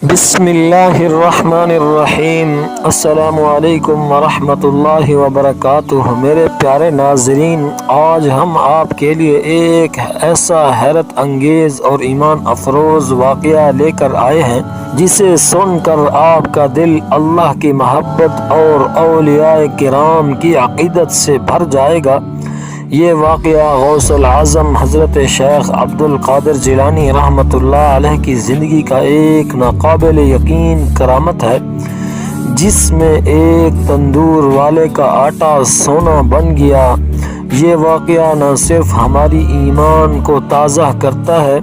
بسم اللہ الرحمن الرحیم۔ السلام علیکم ورحمۃ اللہ وبرکاتہ۔ میرے پیارے ناظرین، آج ہم آپ کے لیے ایک ایسا حیرت انگیز اور ایمان افروز واقعہ لے کر آئے ہیں جسے سن کر آپ کا دل اللہ کی محبت اور اولیاء کرام کی عقیدت سے بھر جائے گا۔ یہ واقعہ غوث العظم حضرت شیخ عبد القادر جیلانی رحمۃ اللہ علیہ کی زندگی کا ایک ناقابل یقین کرامت ہے، جس میں ایک تندور والے کا آٹا سونا بن گیا۔ یہ واقعہ نہ صرف ہماری ایمان کو تازہ کرتا ہے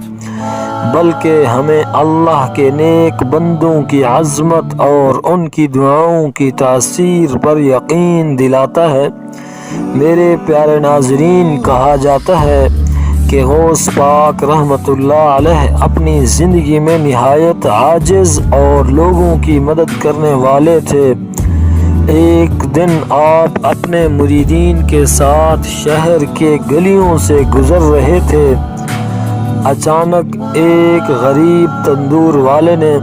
بلکہ ہمیں اللہ کے نیک بندوں کی عظمت اور ان کی دعاؤں کی تاثیر پر یقین دلاتا ہے۔ میرے پیارے ناظرین، کہا جاتا ہے کہ غوث پاک رحمۃ اللہ علیہ اپنی زندگی میں نہایت عاجز اور لوگوں کی مدد کرنے والے تھے۔ ایک دن آپ اپنے مریدین کے ساتھ شہر کے گلیوں سے گزر رہے تھے۔ اچانک ایک غریب تندور والے نے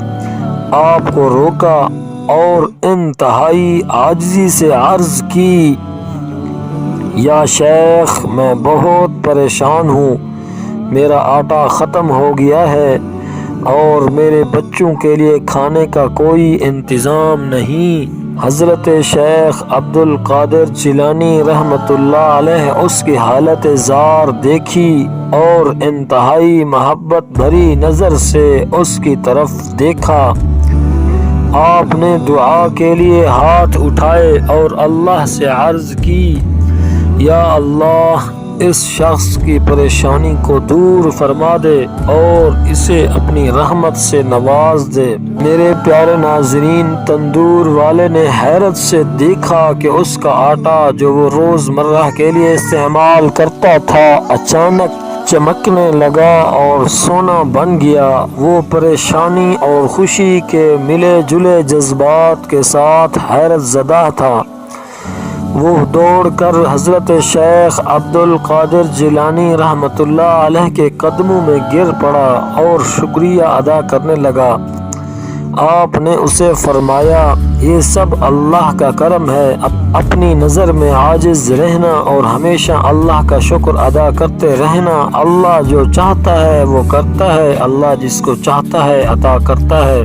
آپ کو روکا اور انتہائی عاجزی سے عرض کی، یا شیخ، میں بہت پریشان ہوں، میرا آٹا ختم ہو گیا ہے اور میرے بچوں کے لیے کھانے کا کوئی انتظام نہیں۔ حضرت شیخ عبد القادر جیلانی رحمۃ اللہ علیہ اس کی حالت زار دیکھی اور انتہائی محبت بھری نظر سے اس کی طرف دیکھا۔ آپ نے دعا کے لیے ہاتھ اٹھائے اور اللہ سے عرض کی، یا اللہ، اس شخص کی پریشانی کو دور فرما دے اور اسے اپنی رحمت سے نواز دے۔ میرے پیارے ناظرین، تندور والے نے حیرت سے دیکھا کہ اس کا آٹا جو وہ روز مرہ کے لیے استعمال کرتا تھا اچانک چمکنے لگا اور سونا بن گیا۔ وہ پریشانی اور خوشی کے ملے جلے جذبات کے ساتھ حیرت زدہ تھا۔ وہ دوڑ کر حضرت شیخ عبد القادر جیلانی رحمۃ اللہ علیہ کے قدموں میں گر پڑا اور شکریہ ادا کرنے لگا۔ آپ نے اسے فرمایا، یہ سب اللہ کا کرم ہے۔ اپنی نظر میں عاجز رہنا اور ہمیشہ اللہ کا شکر ادا کرتے رہنا۔ اللہ جو چاہتا ہے وہ کرتا ہے، اللہ جس کو چاہتا ہے عطا کرتا ہے۔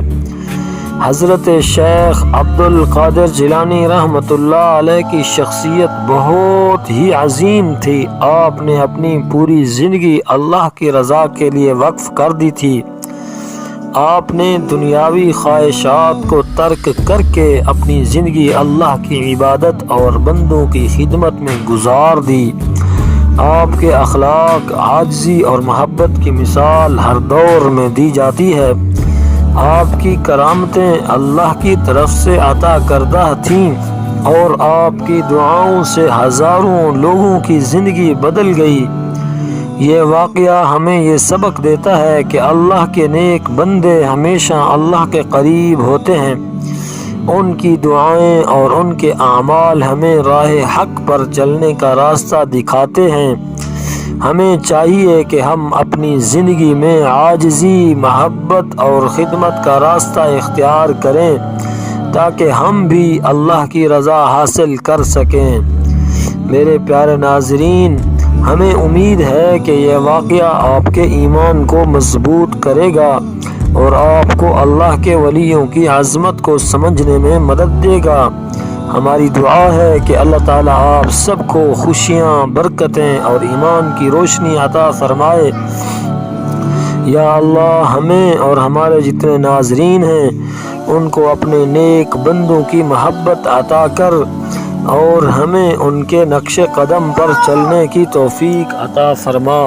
حضرت شیخ عبد القادر جیلانی رحمۃ اللہ علیہ کی شخصیت بہت ہی عظیم تھی۔ آپ نے اپنی پوری زندگی اللہ کی رضا کے لیے وقف کر دی تھی۔ آپ نے دنیاوی خواہشات کو ترک کر کے اپنی زندگی اللہ کی عبادت اور بندوں کی خدمت میں گزار دی۔ آپ کے اخلاق عاجزی اور محبت کی مثال ہر دور میں دی جاتی ہے۔ آپ کی کرامتیں اللہ کی طرف سے عطا کردہ تھیں اور آپ کی دعاؤں سے ہزاروں لوگوں کی زندگی بدل گئی۔ یہ واقعہ ہمیں یہ سبق دیتا ہے کہ اللہ کے نیک بندے ہمیشہ اللہ کے قریب ہوتے ہیں۔ ان کی دعائیں اور ان کے اعمال ہمیں راہ حق پر چلنے کا راستہ دکھاتے ہیں۔ ہمیں چاہیے کہ ہم اپنی زندگی میں عاجزی، محبت اور خدمت کا راستہ اختیار کریں تاکہ ہم بھی اللہ کی رضا حاصل کر سکیں۔ میرے پیارے ناظرین، ہمیں امید ہے کہ یہ واقعہ آپ کے ایمان کو مضبوط کرے گا اور آپ کو اللہ کے ولیوں کی عظمت کو سمجھنے میں مدد دے گا۔ ہماری دعا ہے کہ اللہ تعالیٰ آپ سب کو خوشیاں، برکتیں اور ایمان کی روشنی عطا فرمائے۔ یا اللہ، ہمیں اور ہمارے جتنے ناظرین ہیں ان کو اپنے نیک بندوں کی محبت عطا کر اور ہمیں ان کے نقش قدم پر چلنے کی توفیق عطا فرما۔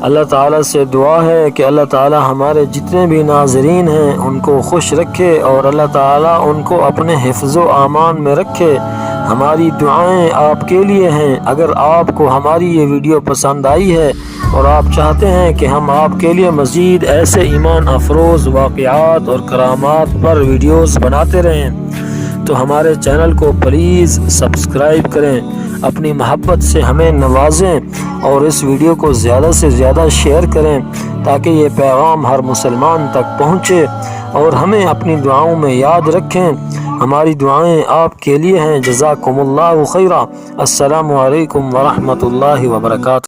اللہ تعالیٰ سے دعا ہے کہ اللہ تعالیٰ ہمارے جتنے بھی ناظرین ہیں ان کو خوش رکھے اور اللہ تعالیٰ ان کو اپنے حفظ و امان میں رکھے۔ ہماری دعائیں آپ کے لیے ہیں۔ اگر آپ کو ہماری یہ ویڈیو پسند آئی ہے اور آپ چاہتے ہیں کہ ہم آپ کے لیے مزید ایسے ایمان افروز واقعات اور کرامات پر ویڈیوز بناتے رہیں تو ہمارے چینل کو پلیز سبسکرائب کریں، اپنی محبت سے ہمیں نوازیں اور اس ویڈیو کو زیادہ سے زیادہ شیئر کریں تاکہ یہ پیغام ہر مسلمان تک پہنچے اور ہمیں اپنی دعاؤں میں یاد رکھیں۔ ہماری دعائیں آپ کے لیے ہیں۔ جزاکم اللہ خیرا۔ السلام علیکم ورحمۃ اللہ وبرکاتہ۔